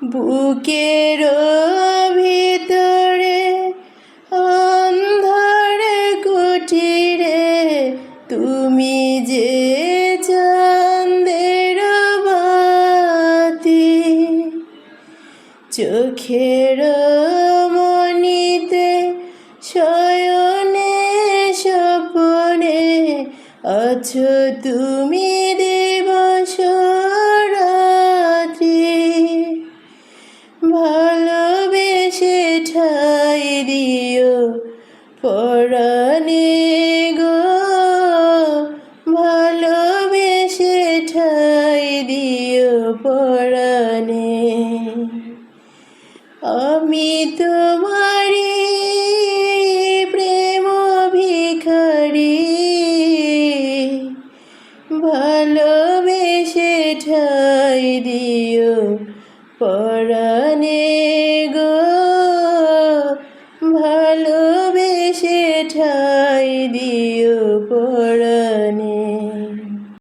বুকের ভিতরে অন্ধকার কুটিরে তুমি যে চাঁদের বাতি, চোখের মনিতে শয়নে স্বপনে আছো তুমি দিবস রাত্রি। ভালোবেসে ঠাই দিও পরাণে গো, ভালোবেসে ঠাই দিও পরাণে। আমি তোমারি প্রেম ভিখারি, ভালোবেসে ঠাই দিও পরাণে গো, ভালোবেসে ঠাই দিও পরাণে।